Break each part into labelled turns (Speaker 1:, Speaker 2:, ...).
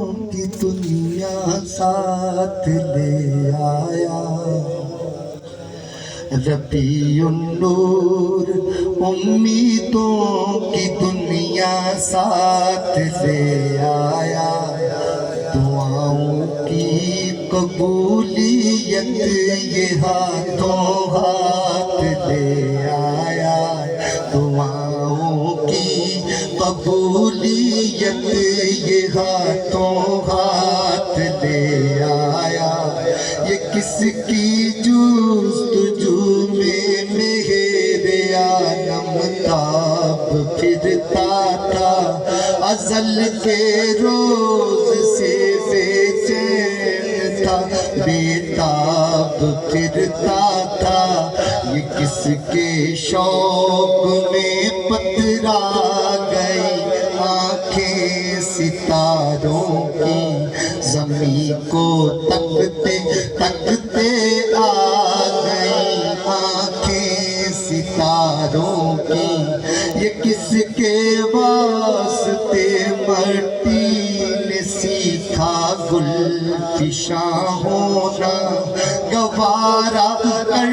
Speaker 1: کی دنیا ساتھ لے آیا، ربیع النور امیدوں کی دنیا ساتھ لے آیا، دعاؤں کی قبولیت یہ ہاتھوں ہاتھ لے آیا، دعاؤں کی قبولیت یہ ہاتھوں ہاتھ لے آیا، یہ کس کی جستجو میں مہر عالم تاب پھرتا تھا، ازل کے روز سے بے چین تھا، بے تاب پھرتا تھا، یہ کس کے شوق میں پترا گئی آنکھیں ستاروں کی، زمین کو تکتے تکتے آ گئی آنکھیں ستاروں کی، یہ کس کے واسطے مٹی نے سیکھا گل فشاں ہونا، گوارا کر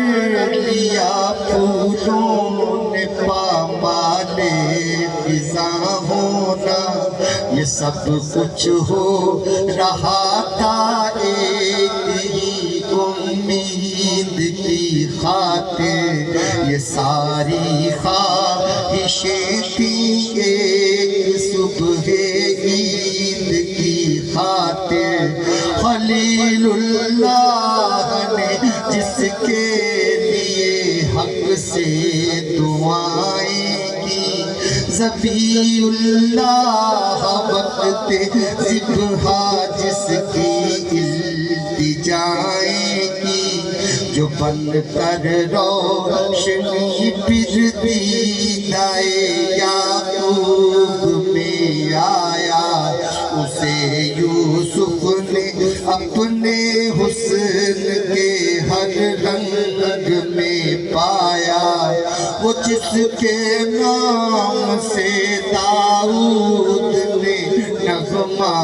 Speaker 1: لیا پھولوں نے پامال فضاں ہونا، یہ سب کچھ ہو رہا تھا ایک ہی امید کی خاطر، یہ ساری خواہشیں تھیں ایک صبح عید کی خاطر، خلیل اللہ نے جس کے لیے حق سے دعائیں کی، ذبیح اللہ وقت ذبح جس کی التجائیں کی، جو بن کر روشنی پھرتی دائے یعقوب میں آیا، اسے یوسف نے اپنے حسن کے ہر رنگ میں پایا، وہ جس کے نام سے داؤد نے نغمہ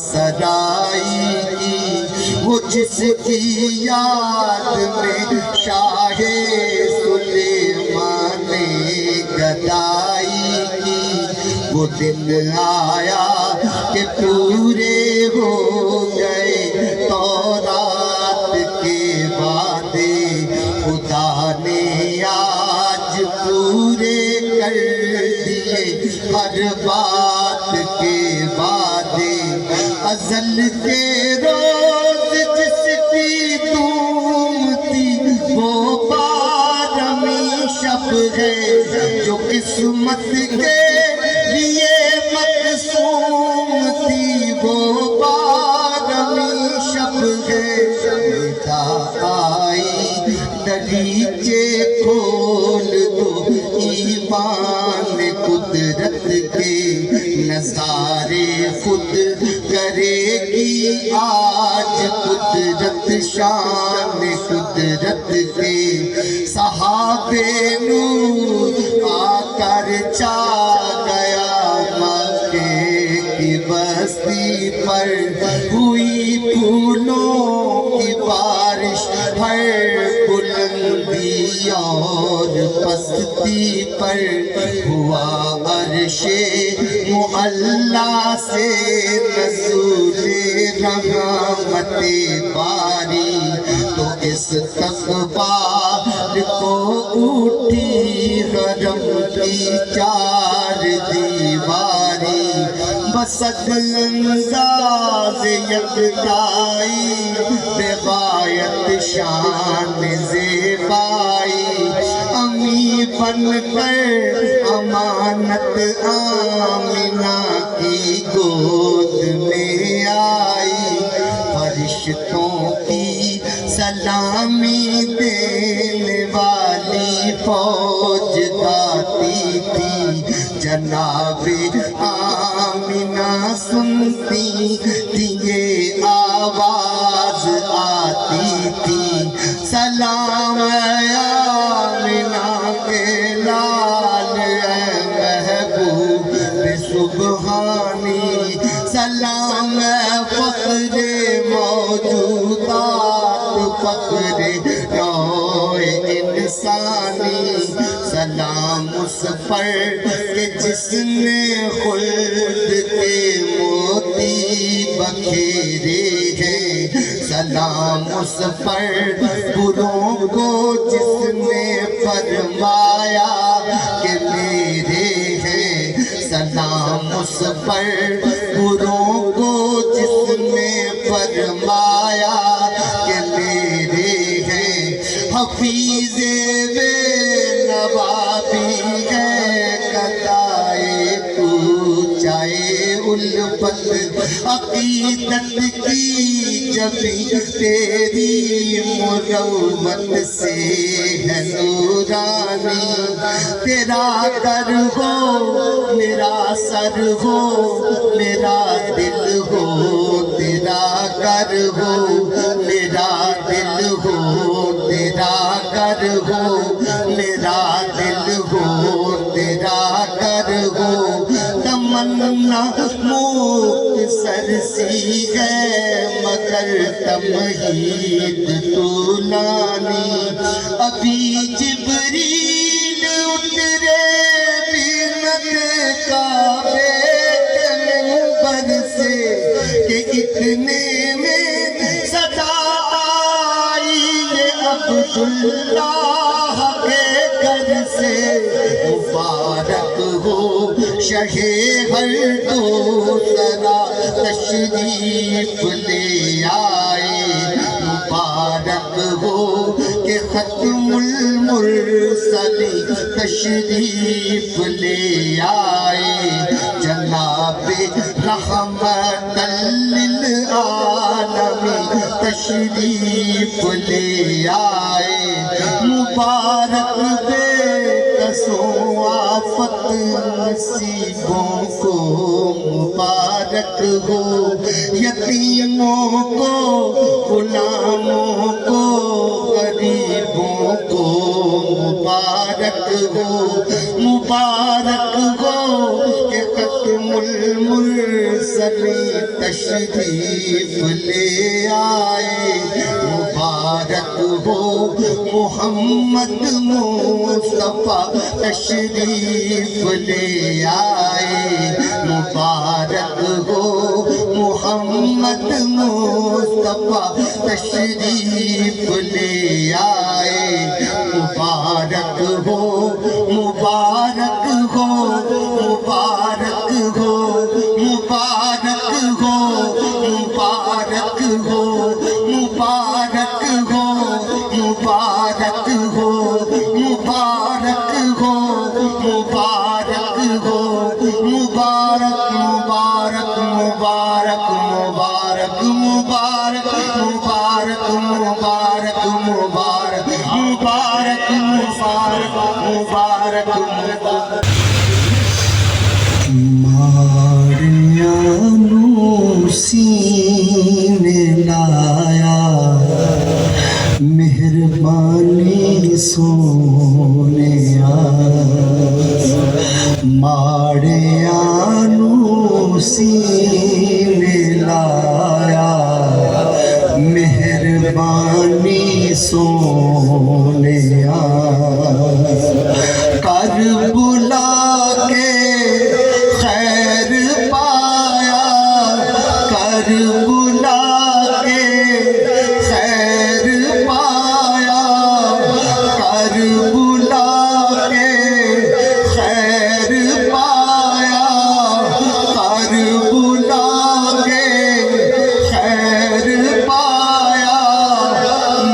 Speaker 1: سرائی کی، وہ جس کی یاد میں شاہ سلیمان نے گدائی کی، وہ دن آیا کہ پورے ہو گئے تورات کے وعدے، خدا نے آج پورے کر دیے ہر بات کے وعدے، ازل کے روز جس کی تم تھی وہ بارہویں شب ہے، جو قسمت کے لیے مقسوم تھی وہ بارہویں شب ہے، ندا آئی دریچے کھول دو ایمان قدرت کے، نظارے خود کرے گی آج قدرت شان قدرت کے، صحاب نور آ کر چھا گیا مکے کی بستی پر، ہوئی پھولوں کی بارش ہر بلندی اور پستی پر، ہوا عرش معلا سے نزول رحمت باری، تو اس تکبار کو اٹھی حرم کی چار دیواری، بسد انداز یکتائی بغایت شان زیبائی، امی بن کر امانت آمنہ کی گود میں آئی، فرشتوں کی سلامی دینے والی فوج گاتی تھی، جناب آمنہ سنتی تھی یہ آواز آتی تھی، سلام آمنہ کے لال اے محبوب سبحانی، سلام میں فخر موجودات فخر نوع انسانی سلام اس پر کہ جس نے خلد کے موتی بکھیرے ہیں سلام اس پر بروں کو جس نے فرمایا کہ میرے ہیں سلام اس پر بروں کو جس نے فرمایا کہ میرے ہیں حفیظ بے نوابی ہے قضائے تو چاہے الفت عقیدت کی جبی تیری مروت سے ہے نورانی تیرا در ہو میرا سر ہو میرا دل ہو تیرا کر ہو میرا دل ہو تیرا کر ہو میرا دل ہو تیرا کر ہو تمنا مختصر سی ہے مگر تمہید طولانی ابھی جبریل اترے بینت کعبے کے منبر سے کہ اتنے میں صدا آئی یہ عبداللہ کے گھر سے مبارک ہو شہ ہر دوسرا تشریف لے آئے مبارک ہو کہ ختم المرسلین تشریف لے آئے جناب رحمت للعالمین تشریف لے آئے مبارک بے قصوں آفت نصیبوں کو مبارک ہو یتیموں کو غلاموں کو غریبوں کو مبارک ہو کہ ختم المرسلین تشریف لے آئے مبارک ہو محمد مصطفیٰ تشریف لے آئے مبارک ہو محمد مصطفیٰ تشریف لے آئے مبارک ہو مبارک ہو مبارک ہو مبارک ہو مبارک ہو مبارک ہو مبارک ہو مبارک ہو مبارک ہو مبارک مبارک مبارک مبارک مبارک مبارک مبارک مبارک مبارک مبارک مبارک ماریانو سینے لایا مہربانی سونیا ماریانو سینے لایا مہربانی سونیا کربلا کے خیر پایا کربلا کے خیر پایا کربلا کے خیر پایا کربلا کے خیر پایا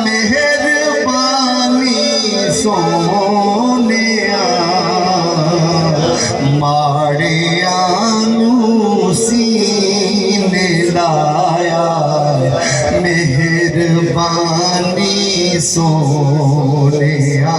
Speaker 1: مہربانی سونیا ماریانو سینے لایا مہربانی سونیا